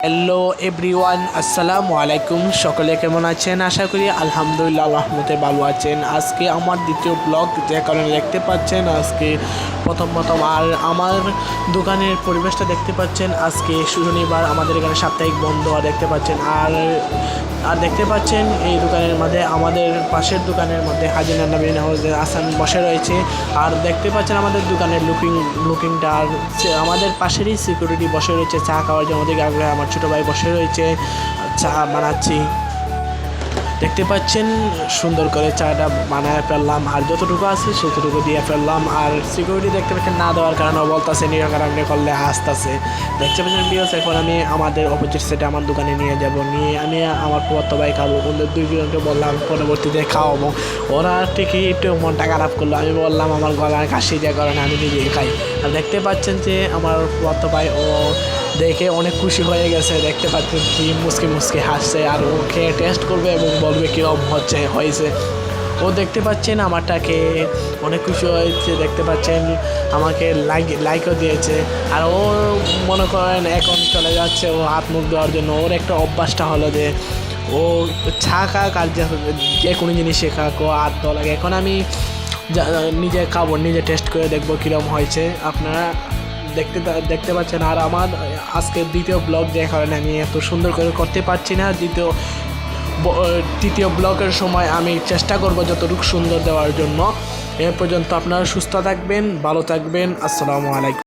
Hello everyone, আসসালামু আলাইকুম। সকলে কেমন আছেন? আশা করি আলহামদুলিল্লাহ রহমতে ভালো আছেন। আজকে আমার দ্বিতীয় ব্লগ, যে কারণে দেখতে পাচ্ছেন আজকে প্রথম আর আমার দোকানের পরিবেশটা দেখতে পাচ্ছেন। আজকে শনিবার, আমাদের এখানে সাপ্তাহিক বন্ধ দেখতে পাচ্ছেন। আর দেখতে পাচ্ছেন এই দোকানের মধ্যে, আমাদের পাশের দোকানের মধ্যে হাজি নান্নাবিন হাউসের আসান বসে রয়েছে। আর দেখতে পাচ্ছেন আমাদের দোকানের লুকিংটা। আর আমাদের পাশেরই সিকিউরিটি বসে রয়েছে চা খাওয়ার জন্য। ওদিকে আগে আমার ছোটো ভাই বসে রয়েছে, চা বানাচ্ছি। দেখতে পাচ্ছেন সুন্দর করে চাটা বানায় ফেললাম, আর যতটুকু আছে ততটুকু দিয়ে ফেললাম। আর সিকিউরিটি দেখতে পাচ্ছেন না দেওয়ার কারণে বলতেছে নিরাকারণে করলে আসতেছে। দেখতে পাচ্ছেন বিয়স, এখন আমি আমাদের অপোজিট সাইডে আমার দোকানে নিয়ে যাব। নিয়ে আমি আমার পথ ভাই খাবো, ওদের দুইজনকে বললাম পরবর্তীতে খাওয়াবো। ওরা ঠিকই একটু মনটা খারাপ করলো। আমি বললাম আমার গলার কাশি যে কারণে আমি নিজেই খাই। আর দেখতে পাচ্ছেন যে আমার পথ ভাই ও দেখে অনেক খুশি হয়ে গেছে। দেখতে পাচ্ছেন কি মুসকে হাসছে, আর ও খেয়ে টেস্ট করবে এবং বলবে কীরকম হয়েছে। ও দেখতে পাচ্ছেন আমারটাকে অনেক খুশি হয়েছে। দেখতে পাচ্ছেন আমাকে লাইকও দিয়েছে। আর ও মনে করেন এখন চলে যাচ্ছে ও হাত মুখ দেওয়ার জন্য। ওর একটা অভ্যাসটা হলো যে ও চা খাক আর যে কোনো জিনিসে খাক, ও হাত দেওয়া লাগে। এখন আমি নিজে খাবো, নিজে টেস্ট করে দেখবো কীরকম হয়েছে। আপনারা দেখতে পাচ্ছেন। আর আমার আজকের দ্বিতীয় ব্লগ, যে কারণে আমি এত সুন্দর করে করতে পারছি না। তৃতীয় ব্লগের সময় আমি চেষ্টা করব যতটুকু সুন্দর দেওয়ার জন্য। এ পর্যন্ত আপনারা সুস্থ থাকবেন, ভালো থাকবেন। আসসালামু আলাইকুম।